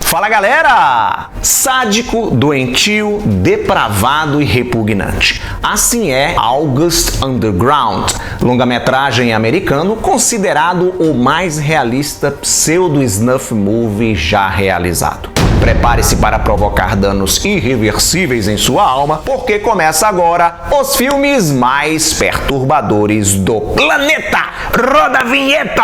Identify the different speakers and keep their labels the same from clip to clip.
Speaker 1: Fala galera! Sádico, doentio, depravado e repugnante. Assim é August Underground, longa-metragem americano considerado o mais realista pseudo-snuff movie já realizado. Prepare-se para provocar danos irreversíveis em sua alma, porque começa agora os filmes mais perturbadores do planeta! Roda a vinheta!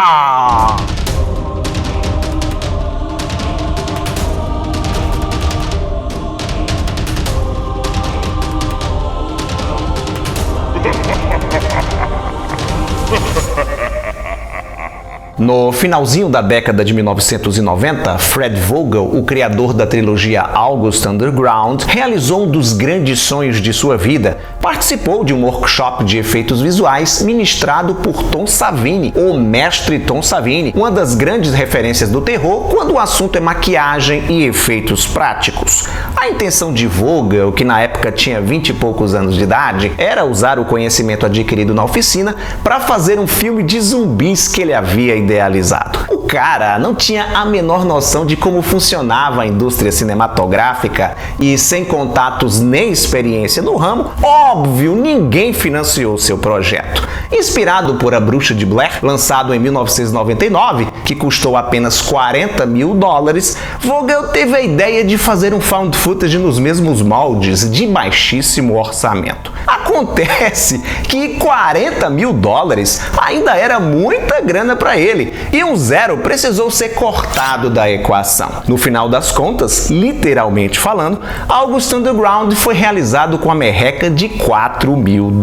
Speaker 1: No finalzinho da década de 1990, Fred Vogel, o criador da trilogia August Underground, realizou um dos grandes sonhos de sua vida. Participou de um workshop de efeitos visuais ministrado por Tom Savini, o mestre Tom Savini, uma das grandes referências do terror quando o assunto é maquiagem e efeitos práticos. A intenção de Vogel, que na época tinha 20 e poucos anos de idade, era usar o conhecimento adquirido na oficina para fazer um filme de zumbis que ele havia idealizado. O cara não tinha a menor noção de como funcionava a indústria cinematográfica e, sem contatos nem experiência no ramo, óbvio, ninguém financiou seu projeto. Inspirado por A Bruxa de Blair, lançado em 1999, que custou apenas $40 mil, Vogel teve a ideia de fazer um found footage nos mesmos moldes, de baixíssimo orçamento. Acontece que $40 mil ainda era muita grana para ele, e um zero precisou ser cortado da equação. No final das contas, literalmente falando, August Underground foi realizado com a merreca de $4 mil.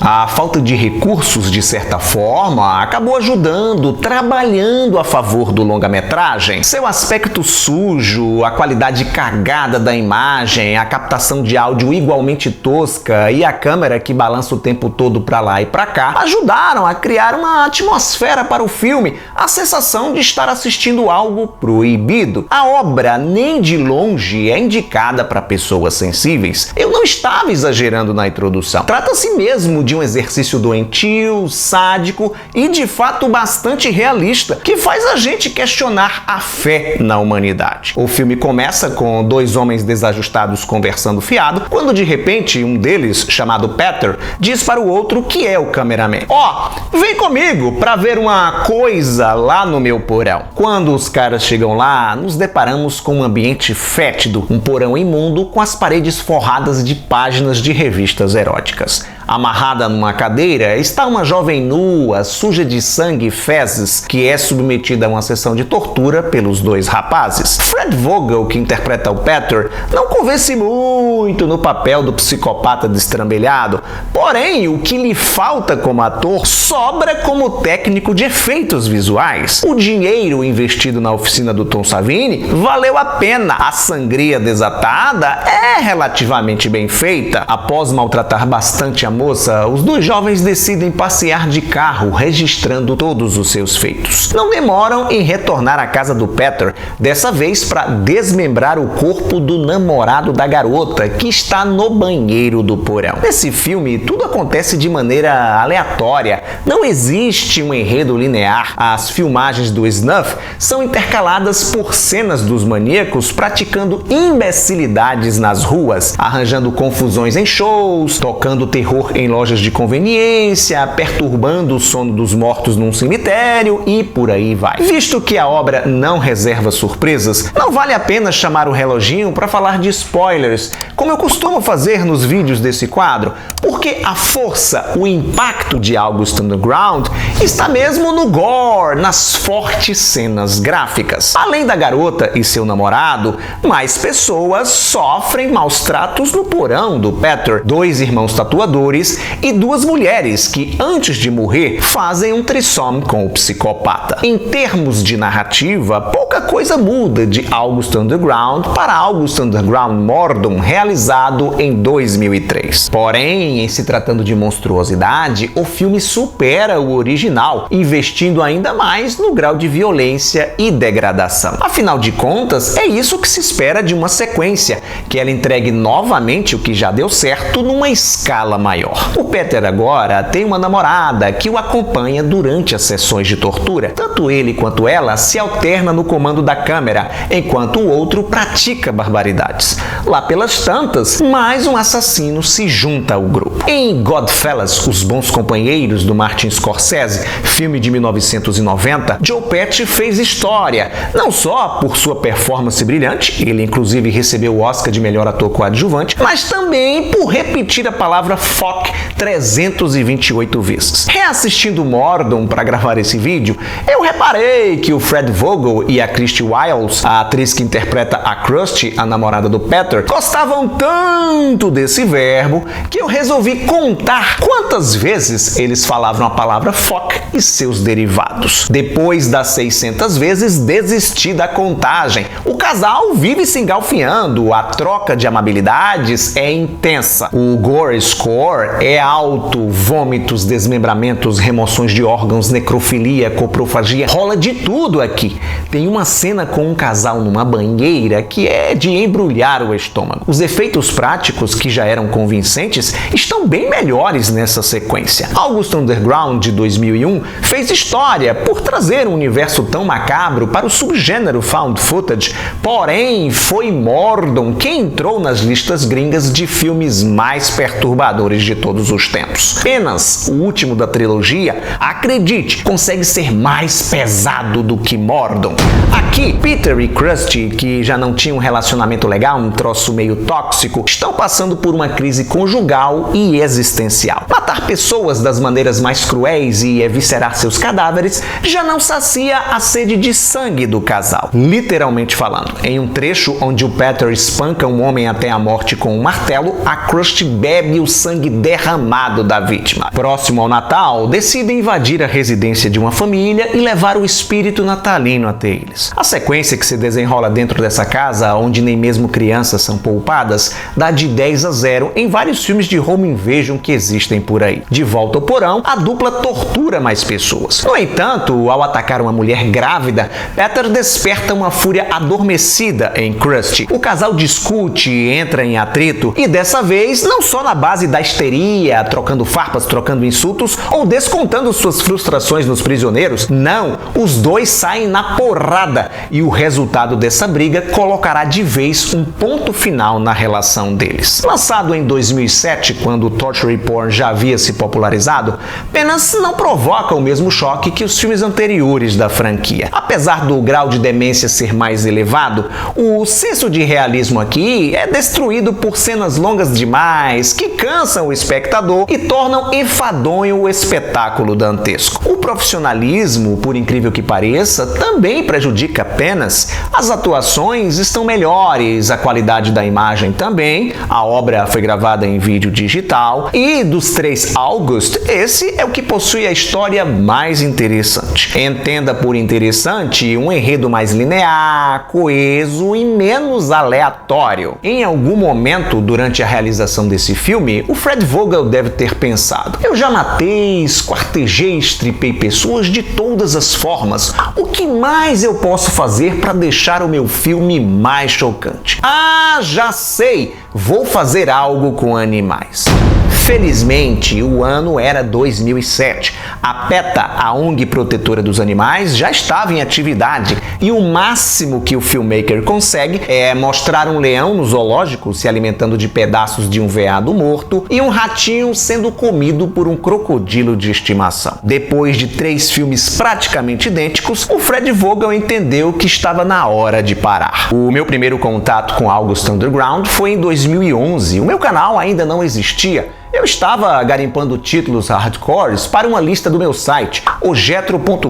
Speaker 1: A falta de recursos, de certa forma, acabou ajudando, trabalhando a favor do longa-metragem. Seu aspecto sujo, a qualidade cagada da imagem, a captação de áudio igualmente tosca e a câmera que balança o tempo todo para lá e para cá ajudaram a criar uma atmosfera para o filme, a sensação de estar assistindo algo proibido. A obra nem de longe é indicada para pessoas sensíveis. Eu não estava exagerando na introdução. Trata-se mesmo de um exercício doentio, sádico e de fato bastante realista, que faz a gente questionar a fé na humanidade. O filme começa com dois homens desajustados conversando fiado, quando de repente um deles, chamado Peter, diz para o outro que é o cameraman: Ó, vem comigo para ver uma coisa lá no meu porão. Quando os caras chegam lá, nos deparamos com um ambiente fétido, um porão imundo com as paredes forradas de páginas de revistas eróticas. Amarrada numa cadeira está uma jovem nua, suja de sangue e fezes, que é submetida a uma sessão de tortura pelos dois rapazes. Fred Vogel, que interpreta o Peter, não convence muito no papel do psicopata destrambelhado, porém o que lhe falta como ator sobra como técnico de efeitos visuais. O dinheiro investido na oficina do Tom Savini valeu a pena. A sangria desatada é relativamente bem feita. Após maltratar bastante a moça, os dois jovens decidem passear de carro, registrando todos os seus feitos. Não demoram em retornar à casa do Peter, dessa vez para desmembrar o corpo do namorado da garota, que está no banheiro do porão. Nesse filme, tudo acontece de maneira aleatória. Não existe um enredo linear. As filmagens do snuff são intercaladas por cenas dos maníacos praticando imbecilidades nas ruas, arranjando confusões em shows, tocando terror em lojas de conveniência, perturbando o sono dos mortos num cemitério e por aí vai. Visto que a obra não reserva surpresas, não vale a pena chamar o reloginho para falar de spoilers, como eu costumo fazer nos vídeos desse quadro, porque a força, o impacto de August Underground está mesmo no gore, nas fortes cenas gráficas. Além da garota e seu namorado, mais pessoas sofrem maus tratos no porão do Peter. Dois irmãos tatuadores e duas mulheres que, antes de morrer, fazem um threesome com o psicopata. Em termos de narrativa, pouca coisa muda de August Underground para August Underground Mordum, realizado em 2003. Porém, em se tratando de monstruosidade, o filme supera o original, investindo ainda mais no grau de violência e degradação. Afinal de contas, é isso que se espera de uma sequência, que ela entregue novamente o que já deu certo numa escala maior. maior. O Peter agora tem uma namorada que o acompanha durante as sessões de tortura. Tanto ele quanto ela se alternam no comando da câmera, enquanto o outro pratica barbaridades. Lá pelas tantas, mais um assassino se junta ao grupo. Em Goodfellas, Os Bons Companheiros, do Martin Scorsese, filme de 1990, Joe Pesci fez história, não só por sua performance brilhante, ele inclusive recebeu o Oscar de melhor ator coadjuvante, mas também por repetir a palavra fuck 328 vezes. Reassistindo Mordom para gravar esse vídeo, eu reparei que o Fred Vogel e a Christy Wiles, a atriz que interpreta a Krusty, a namorada do Peter, gostavam tanto desse verbo que eu resolvi contar quantas vezes eles falavam a palavra fuck e seus derivados. Depois das 600 vezes, desisti da contagem. O casal vive se engalfinhando, a troca de amabilidades é intensa. O gore score é alto, vômitos, desmembramentos, remoções de órgãos, necrofilia, coprofagia, rola de tudo aqui. Tem uma cena com um casal numa banheira que é de embrulhar o estômago. Os efeitos práticos, que já eram convincentes, estão bem melhores nessa sequência. August Underground, de 2001, fez história por trazer um universo tão macabro para o subgênero found footage, porém foi Mordom quem entrou nas listas gringas de filmes mais perturbadores de todos os tempos. Apenas o último da trilogia, acredite, consegue ser mais pesado do que Mordom. Aqui, Peter e Krusty, que já não tinham um relacionamento legal, um troço meio tóxico, estão passando por uma crise conjugal e existencial. Matar pessoas das maneiras mais cruéis e eviscerar seus cadáveres já não sacia a sede de sangue do casal. Literalmente falando, em um trecho onde o Peter espanca um homem até a morte com um martelo, a Krusty bebe o sangue derramado da vítima. Próximo ao Natal, decide invadir a residência de uma família e levar o espírito natalino até eles. A sequência que se desenrola dentro dessa casa, onde nem mesmo crianças são poupadas, dá de 10 a 0 em vários filmes de home invasion que existem por aí. De volta ao porão, a dupla tortura mais pessoas. No entanto, ao atacar uma mulher grávida, Peter desperta uma fúria adormecida em Krusty. O casal discute, entra em atrito, e dessa vez não só na base da histeria, trocando farpas, trocando insultos ou descontando suas frustrações nos prisioneiros. Não, os dois saem na porrada e o resultado dessa briga colocará de vez um ponto final na relação deles. Lançado em 2007, quando o torture porn já havia se popularizado, apenas não provoca o mesmo choque que os filmes anteriores da franquia. Apesar do grau de demência ser mais elevado, o senso de realismo aqui é destruído por cenas longas demais que cansam o espectador e tornam enfadonho o espetáculo dantesco. O profissionalismo, por incrível que pareça, também prejudica apenas. As atuações estão melhores, a qualidade da imagem também, a obra foi gravada em vídeo digital e dos três August, esse é o que possui a história mais interessante. Entenda por interessante um enredo mais linear, coeso e menos aleatório. Em algum momento durante a realização desse filme, o Fred Vogel deve ter pensado: eu já matei, esquartejei, estripei pessoas de todas as formas. O que mais eu posso fazer para deixar o meu filme mais chocante? Ah, já sei! Vou fazer algo com animais. Felizmente, o ano era 2007. A PETA, a ONG protetora dos animais, já estava em atividade e o máximo que o filmmaker consegue é mostrar um leão no zoológico se alimentando de pedaços de um veado morto e um ratinho sendo comido por um crocodilo de estimação. Depois de 3 filmes praticamente idênticos, o Fred Vogel entendeu que estava na hora de parar. O meu primeiro contato com August Underground foi em 2011. O meu canal ainda não existia. Eu estava garimpando títulos hardcores para uma lista do meu site, ojetro.com.br,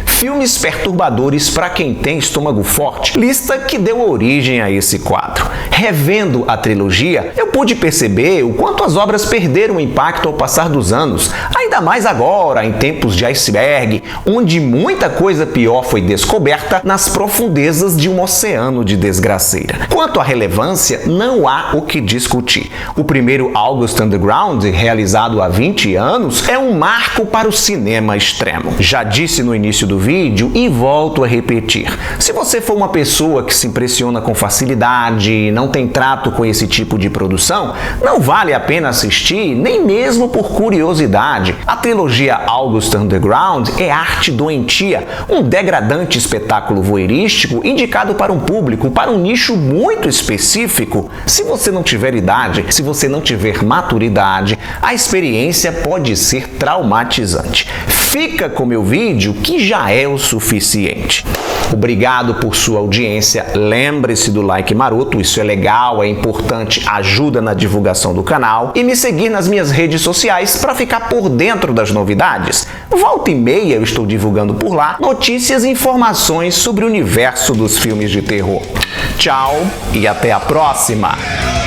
Speaker 1: filmes perturbadores para quem tem estômago forte, lista que deu origem a esse quadro. Revendo a trilogia, eu pude perceber o quanto as obras perderam impacto ao passar dos anos, ainda mais agora, em tempos de iceberg, onde muita coisa pior foi descoberta nas profundezas de um oceano de desgraceira. Quanto à relevância, não há o que discutir. O primeiro August Underground, realizado há 20 anos, é um marco para o cinema extremo. Já disse no início do vídeo e volto a repetir. Se você for uma pessoa que se impressiona com facilidade e não tem trato com esse tipo de produção, não vale a pena assistir, nem mesmo por curiosidade. A trilogia August Underground é arte doentia, um degradante espetáculo voyeurístico indicado para um público, para um nicho muito específico. Se você não tiver idade, se você não tiver maturidade, a experiência pode ser traumatizante. Fica com meu vídeo que já é o suficiente. Obrigado por sua audiência. Lembre-se do like maroto, isso é legal, é importante, ajuda na divulgação do canal. E me seguir nas minhas redes sociais para ficar por dentro das novidades. Volta e meia eu estou divulgando por lá notícias e informações sobre o universo dos filmes de terror. Tchau e até a próxima!